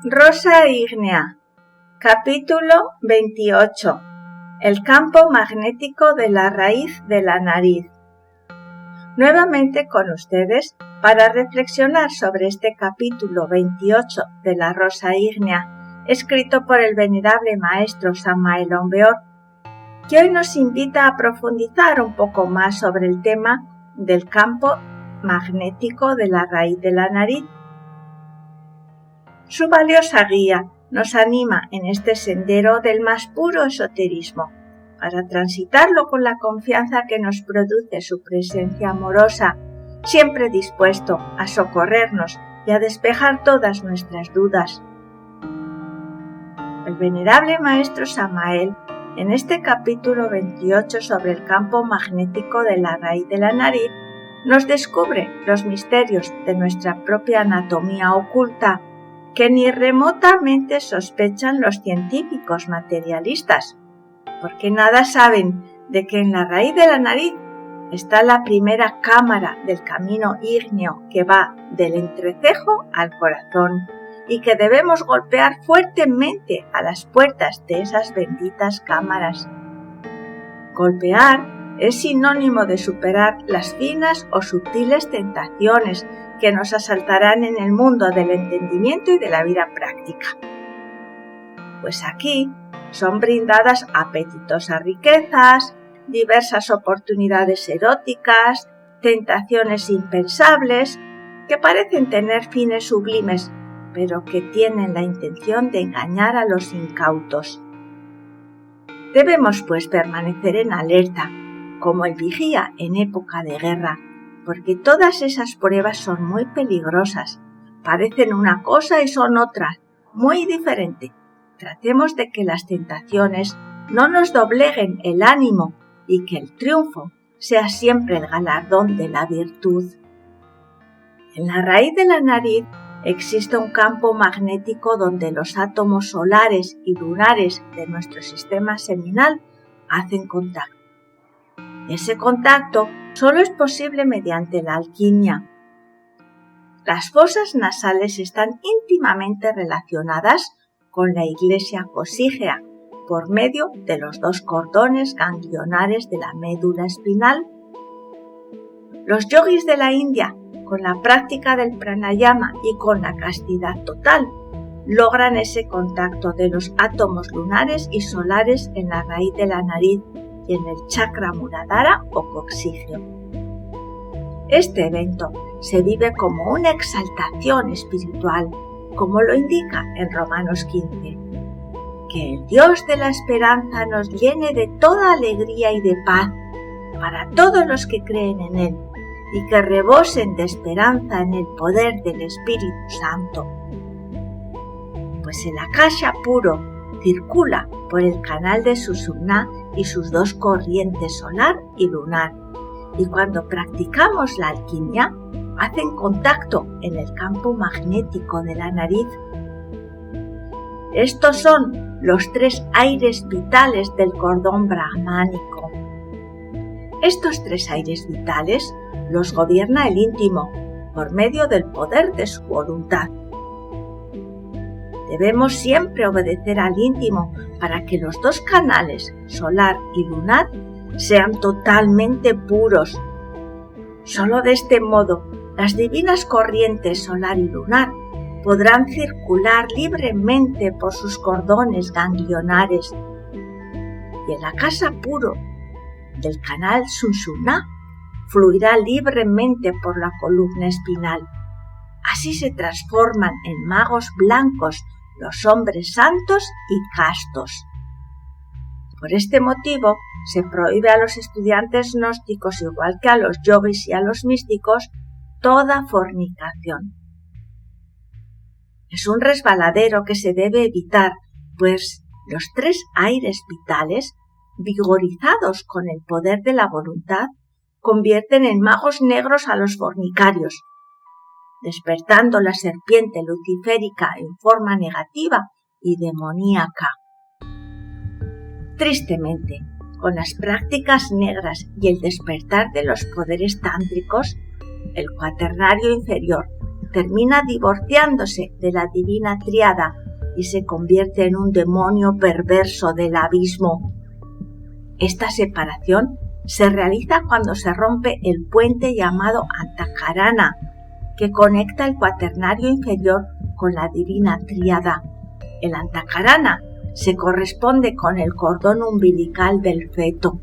Rosa ígnea. Capítulo 28. El campo magnético de la raíz de la nariz. Nuevamente con ustedes para reflexionar sobre este capítulo 28 de la Rosa ígnea, escrito por el venerable maestro Samael Aun Weor, que hoy nos invita a profundizar un poco más sobre el tema del campo magnético de la raíz de la nariz. Su valiosa guía nos anima en este sendero del más puro esoterismo, para transitarlo con la confianza que nos produce su presencia amorosa, siempre dispuesto a socorrernos y a despejar todas nuestras dudas. El venerable maestro Samael, en este capítulo 28 sobre el campo magnético de la raíz de la nariz, nos descubre los misterios de nuestra propia anatomía oculta, que ni remotamente sospechan los científicos materialistas, porque nada saben de que en la raíz de la nariz está la primera cámara del camino ígneo que va del entrecejo al corazón y que debemos golpear fuertemente a las puertas de esas benditas cámaras. Golpear es sinónimo de superar las finas o sutiles tentaciones que nos asaltarán en el mundo del entendimiento y de la vida práctica. Pues aquí son brindadas apetitosas riquezas, diversas oportunidades eróticas, tentaciones impensables, que parecen tener fines sublimes, pero que tienen la intención de engañar a los incautos. Debemos, pues, permanecer en alerta, como el vigía en época de guerra, porque todas esas pruebas son muy peligrosas, parecen una cosa y son otra, muy diferente. Tratemos de que las tentaciones no nos dobleguen el ánimo y que el triunfo sea siempre el galardón de la virtud. En la raíz de la nariz existe un campo magnético donde los átomos solares y lunares de nuestro sistema seminal hacen contacto. Ese contacto solo es posible mediante la alquimia. Las fosas nasales están íntimamente relacionadas con la iglesia cosígea por medio de los dos cordones ganglionares de la médula espinal. Los yogis de la India, con la práctica del pranayama y con la castidad total, logran ese contacto de los átomos lunares y solares en la raíz de la nariz y en el chakra muladhara o coxígeo. Este evento se vive como una exaltación espiritual, como lo indica en Romanos 15. Que el Dios de la esperanza nos llene de toda alegría y de paz para todos los que creen en Él, y que rebosen de esperanza en el poder del Espíritu Santo. Pues el Akasha puro circula por el canal de Sushumna y sus dos corrientes solar y lunar, y cuando practicamos la alquimia, hacen contacto en el campo magnético de la nariz. Estos son los tres aires vitales del cordón brahmánico. Estos tres aires vitales los gobierna el íntimo por medio del poder de su voluntad. Debemos siempre obedecer al íntimo para que los dos canales, solar y lunar, sean totalmente puros. Solo de este modo, las divinas corrientes solar y lunar podrán circular libremente por sus cordones ganglionares, y el Akasha puro del canal Sushumna fluirá libremente por la columna espinal. Así se transforman en magos blancos los hombres santos y castos. Por este motivo, se prohíbe a los estudiantes gnósticos, igual que a los yogis y a los místicos, toda fornicación. Es un resbaladero que se debe evitar, pues los tres aires vitales, vigorizados con el poder de la voluntad, convierten en magos negros a los fornicarios, despertando la serpiente luciférica en forma negativa y demoníaca. Tristemente, con las prácticas negras y el despertar de los poderes tántricos, el cuaternario inferior, termina divorciándose de la divina tríada y se convierte en un demonio perverso del abismo. Esta separación se realiza cuando se rompe el puente llamado Antakarana, que conecta el cuaternario inferior con la divina tríada. El Antakarana se corresponde con el cordón umbilical del feto.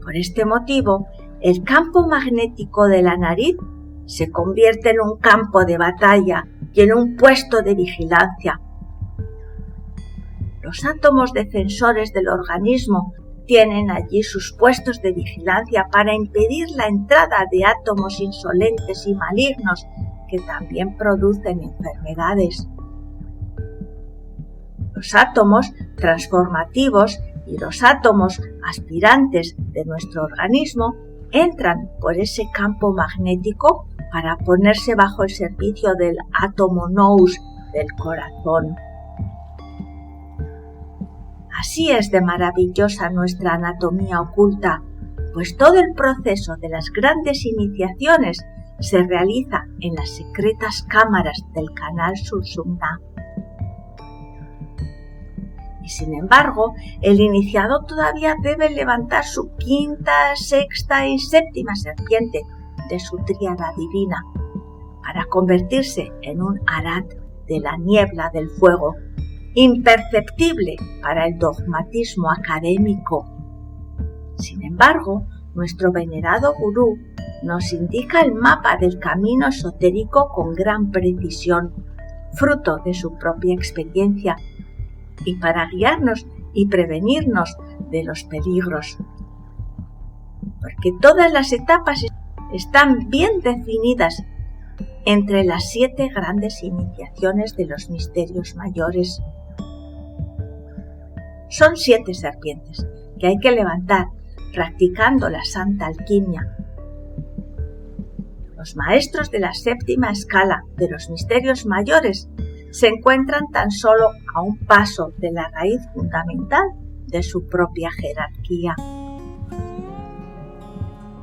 Por este motivo, el campo magnético de la nariz se convierte en un campo de batalla y en un puesto de vigilancia. Los átomos defensores del organismo tienen allí sus puestos de vigilancia para impedir la entrada de átomos insolentes y malignos que también producen enfermedades. Los átomos transformativos y los átomos aspirantes de nuestro organismo entran por ese campo magnético para ponerse bajo el servicio del átomo nous del corazón. Así es de maravillosa nuestra anatomía oculta, pues todo el proceso de las grandes iniciaciones se realiza en las secretas cámaras del canal Sushumna. Y sin embargo, el iniciado todavía debe levantar su quinta, sexta y séptima serpiente de su tríada divina para convertirse en un arat de la niebla del fuego, imperceptible para el dogmatismo académico. Sin embargo, nuestro venerado gurú nos indica el mapa del camino esotérico con gran precisión, fruto de su propia experiencia, y para guiarnos y prevenirnos de los peligros. Porque todas las etapas están bien definidas entre las 7 grandes iniciaciones de los misterios mayores. Son 7 serpientes que hay que levantar practicando la santa alquimia. Los maestros de la 7ª escala de los misterios mayores se encuentran tan solo a un paso de la raíz fundamental de su propia jerarquía.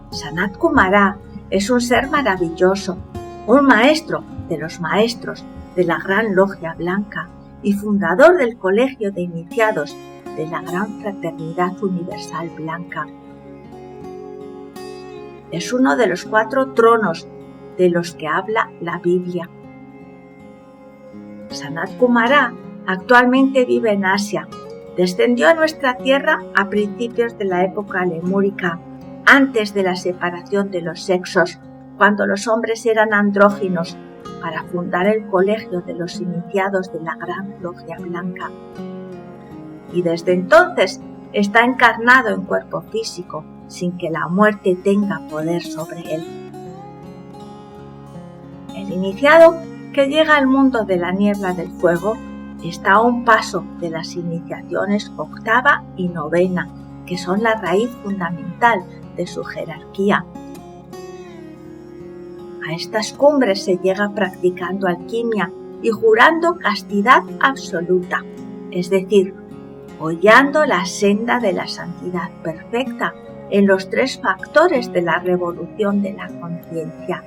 Sanat Kumara es un ser maravilloso, un maestro de los maestros de la Gran Logia Blanca y fundador del Colegio de Iniciados de la Gran Fraternidad Universal Blanca. Es uno de los 4 tronos de los que habla la Biblia. Sanat Kumara actualmente vive en Asia. Descendió a nuestra tierra a principios de la época lemúrica, antes de la separación de los sexos, cuando los hombres eran andróginos, para fundar el Colegio de los Iniciados de la Gran Logia Blanca. Y desde entonces está encarnado en cuerpo físico, sin que la muerte tenga poder sobre él. El iniciado que llega al mundo de la niebla del fuego está a un paso de las iniciaciones 8ª y 9ª, que son la raíz fundamental de su jerarquía. A estas cumbres se llega practicando alquimia y jurando castidad absoluta, es decir, hollando la senda de la santidad perfecta en los 3 factores de la revolución de la conciencia.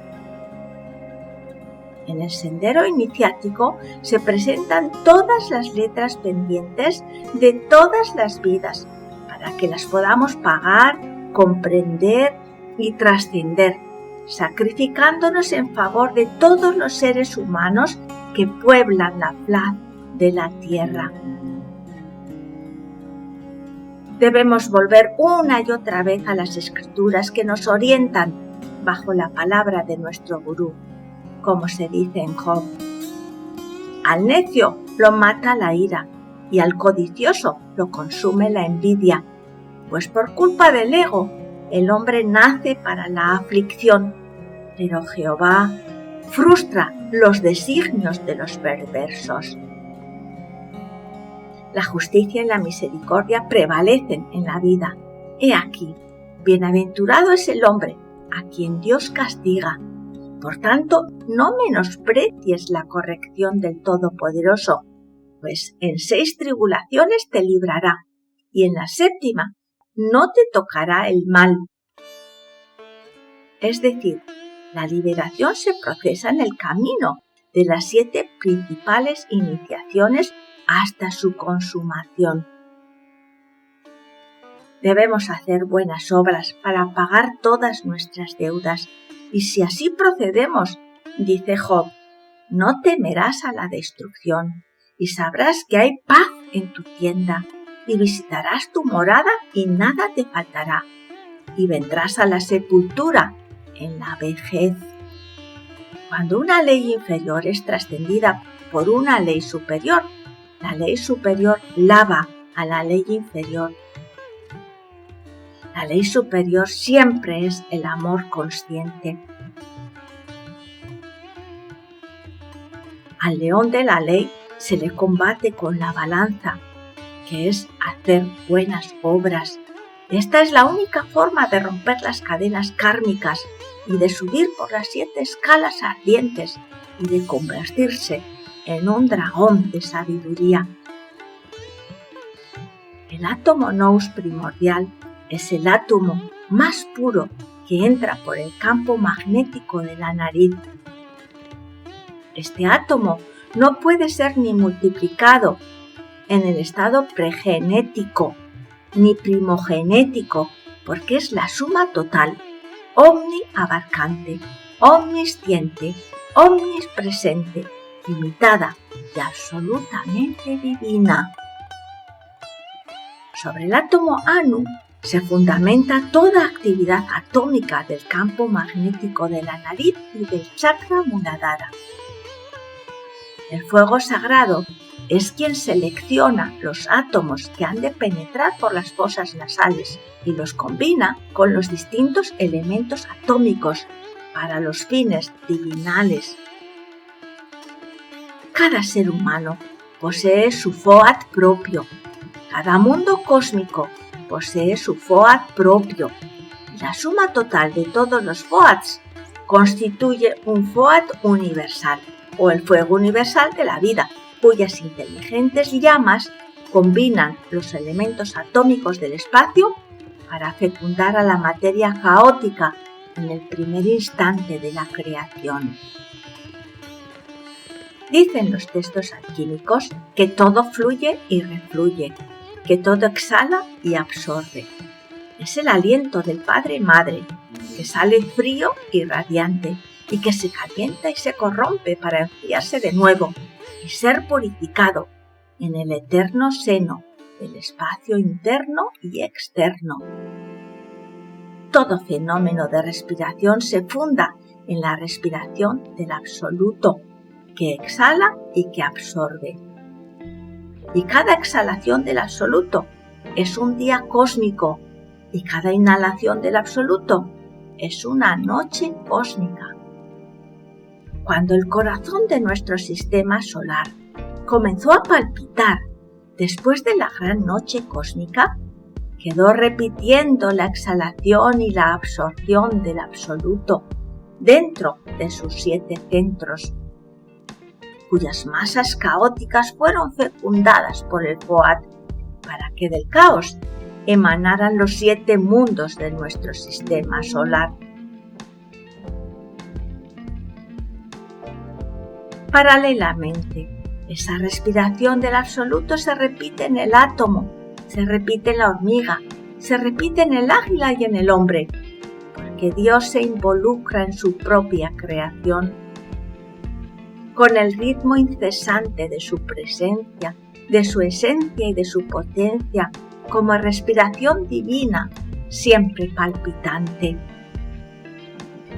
En el sendero iniciático se presentan todas las letras pendientes de todas las vidas para que las podamos pagar, comprender y trascender, sacrificándonos en favor de todos los seres humanos que pueblan la faz de la tierra. Debemos volver una y otra vez a las escrituras que nos orientan bajo la palabra de nuestro gurú, como se dice en Job. Al necio lo mata la ira y al codicioso lo consume la envidia, pues por culpa del ego el hombre nace para la aflicción, pero Jehová frustra los designios de los perversos. La justicia y la misericordia prevalecen en la vida. He aquí, bienaventurado es el hombre a quien Dios castiga. Por tanto, no menosprecies la corrección del Todopoderoso, pues en 6 tribulaciones te librará, y en la 7ª no te tocará el mal. Es decir, La liberación se procesa en el camino de las 7 principales iniciaciones hasta su consumación. Debemos hacer buenas obras para pagar todas nuestras deudas, y si así procedemos, dice Job, no temerás a la destrucción, y sabrás que hay paz en tu tienda, y visitarás tu morada y nada te faltará, y vendrás a la sepultura en la vejez. Cuando una ley inferior es trascendida por una ley superior, la ley superior lava a la ley inferior. La ley superior siempre es el amor consciente. Al león de la ley se le combate con la balanza, que es hacer buenas obras. Esta es la única forma de romper las cadenas kármicas y de subir por las 7 escalas ardientes y de convertirse en un dragón de sabiduría. El átomo nous primordial es el átomo más puro que entra por el campo magnético de la nariz. Este átomo no puede ser ni multiplicado en el estado pregenético ni primogenético, porque es la suma total, omniabarcante, omnisciente, omnispresente, limitada y absolutamente divina. Sobre el átomo Anu se fundamenta toda actividad atómica del campo magnético de la nariz y del chakra Muladhara. El fuego sagrado es quien selecciona los átomos que han de penetrar por las fosas nasales y los combina con los distintos elementos atómicos para los fines divinales. Cada ser humano posee su FOAT propio. Cada mundo cósmico posee su FOAT propio. La suma total de todos los FOATs constituye un FOAT universal, o el fuego universal de la vida, cuyas inteligentes llamas combinan los elementos atómicos del espacio para fecundar a la materia caótica en el primer instante de la creación. Dicen los textos alquímicos que todo fluye y refluye, que todo exhala y absorbe. Es el aliento del Padre y Madre, que sale frío y radiante, y que se calienta y se corrompe para enfriarse de nuevo y ser purificado en el eterno seno del espacio interno y externo. Todo fenómeno de respiración se funda en la respiración del absoluto, que exhala y que absorbe. Y cada exhalación del absoluto es un día cósmico, y cada inhalación del absoluto es una noche cósmica. Cuando el corazón de nuestro sistema solar comenzó a palpitar después de la gran noche cósmica, quedó repitiendo la exhalación y la absorción del absoluto dentro de sus 7 centros, cuyas masas caóticas fueron fecundadas por el FOAT para que del caos emanaran los 7 mundos de nuestro sistema solar. Paralelamente, esa respiración del absoluto se repite en el átomo, se repite en la hormiga, se repite en el águila y en el hombre, porque Dios se involucra en su propia creación. Con el ritmo incesante de su presencia, de su esencia y de su potencia, como respiración divina, siempre palpitante.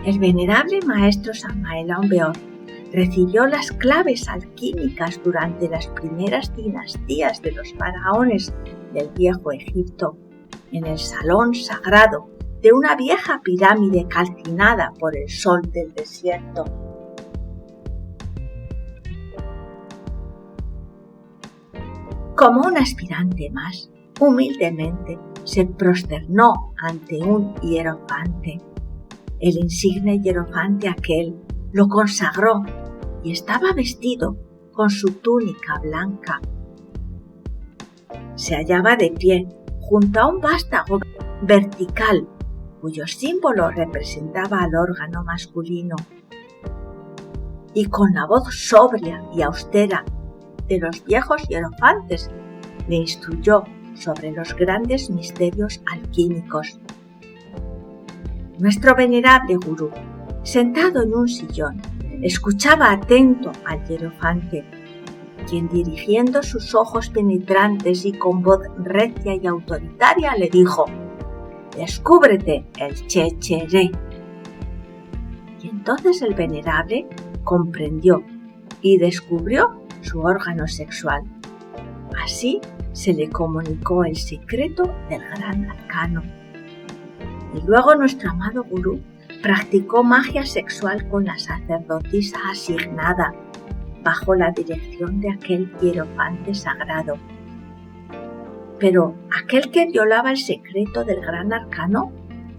El venerable maestro Samael Aun Weor recibió las claves alquímicas durante las primeras dinastías de los faraones del Viejo Egipto, en el salón sagrado de una vieja pirámide calcinada por el sol del desierto. Como un aspirante más, humildemente se prosternó ante un hierofante. El insigne hierofante aquel lo consagró y estaba vestido con su túnica blanca. Se hallaba de pie junto a un vástago vertical cuyo símbolo representaba al órgano masculino, y con la voz sobria y austera de los viejos hierofantes le instruyó sobre los grandes misterios alquímicos. Nuestro venerable gurú, sentado en un sillón, escuchaba atento al hierofante, quien dirigiendo sus ojos penetrantes y con voz recia y autoritaria le dijo: «Descúbrete el Che-Che-Re». Y entonces el venerable comprendió y descubrió su órgano sexual. Así se le comunicó el secreto del gran arcano. Y luego nuestro amado gurú practicó magia sexual con la sacerdotisa asignada bajo la dirección de aquel hierofante sagrado. Pero aquel que violaba el secreto del gran arcano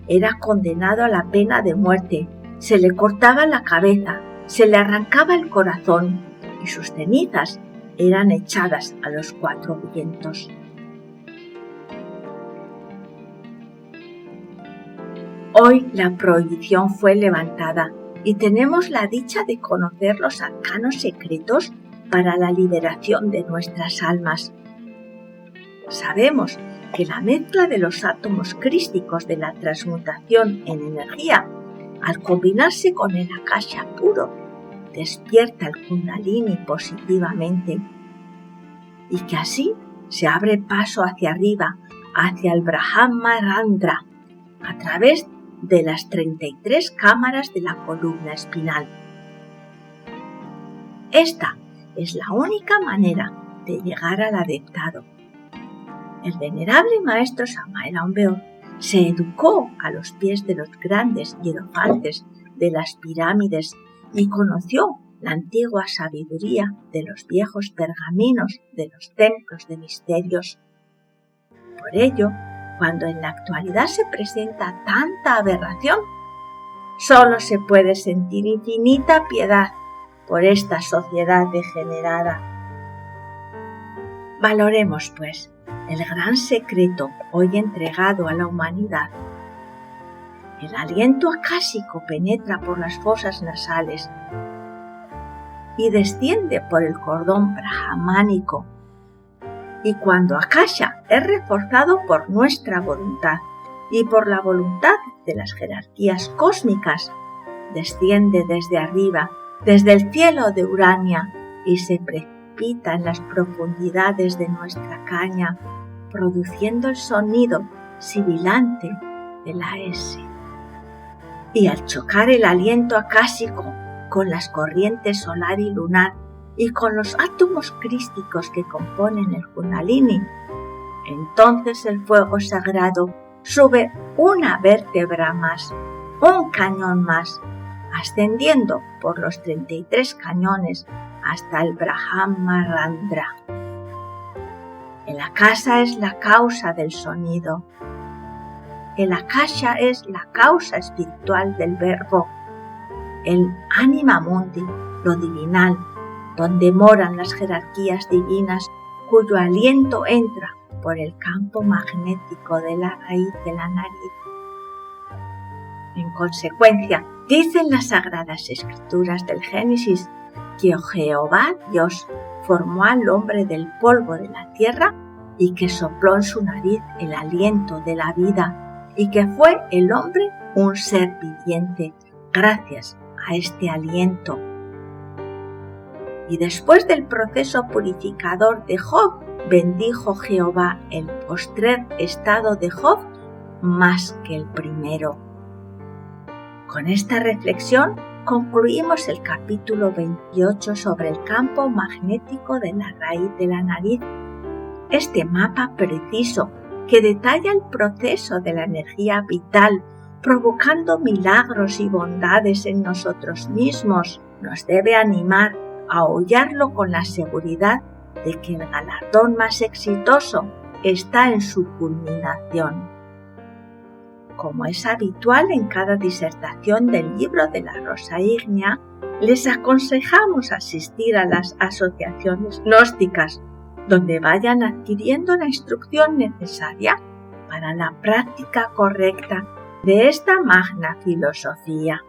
era condenado a la pena de muerte. Se le cortaba la cabeza, se le arrancaba el corazón y sus cenizas eran echadas a los cuatro vientos. Hoy la prohibición fue levantada y tenemos la dicha de conocer los arcanos secretos para la liberación de nuestras almas. Sabemos que la mezcla de los átomos crísticos de la transmutación en energía, al combinarse con el akasha puro, despierta el kundalini positivamente y que así se abre paso hacia arriba, hacia el Brahma Randra, a través de las 33 cámaras de la columna espinal. Esta es la única manera de llegar al adeptado. El venerable maestro Samael Aun Weor se educó a los pies de los grandes hierofantes de las pirámides y conoció la antigua sabiduría de los viejos pergaminos de los templos de misterios. Por ello, cuando en la actualidad se presenta tanta aberración, solo se puede sentir infinita piedad por esta sociedad degenerada. Valoremos, pues, el gran secreto hoy entregado a la humanidad. El aliento acásico penetra por las fosas nasales y desciende por el cordón brahmánico. Y cuando akasha es reforzado por nuestra voluntad y por la voluntad de las jerarquías cósmicas, desciende desde arriba, desde el cielo de Urania, y se precipita en las profundidades de nuestra caña, produciendo el sonido sibilante de la S. Y al chocar el aliento acásico con las corrientes solar y lunar y con los átomos crísticos que componen el kundalini, entonces el fuego sagrado sube una vértebra más, un cañón más, ascendiendo por los 33 cañones hasta el Brahma Randra. El akasha es la causa del sonido. El akasha es la causa espiritual del verbo. El anima mundi, lo divinal, donde moran las jerarquías divinas cuyo aliento entra por el campo magnético de la raíz de la nariz. En consecuencia, dicen las sagradas escrituras del Génesis que Jehová Dios formó al hombre del polvo de la tierra y que sopló en su nariz el aliento de la vida y que fue el hombre un ser viviente gracias a este aliento. Y después del proceso purificador de Job, bendijo Jehová el postrer estado de Job más que el primero. Con esta reflexión concluimos el capítulo 28 sobre el campo magnético de la raíz de la nariz. Este mapa preciso que detalla el proceso de la energía vital, provocando milagros y bondades en nosotros mismos, nos debe animar a hollarlo con la seguridad de que el galardón más exitoso está en su culminación. Como es habitual en cada disertación del libro de la Rosa Ígnea, les aconsejamos asistir a las asociaciones gnósticas, donde vayan adquiriendo la instrucción necesaria para la práctica correcta de esta magna filosofía.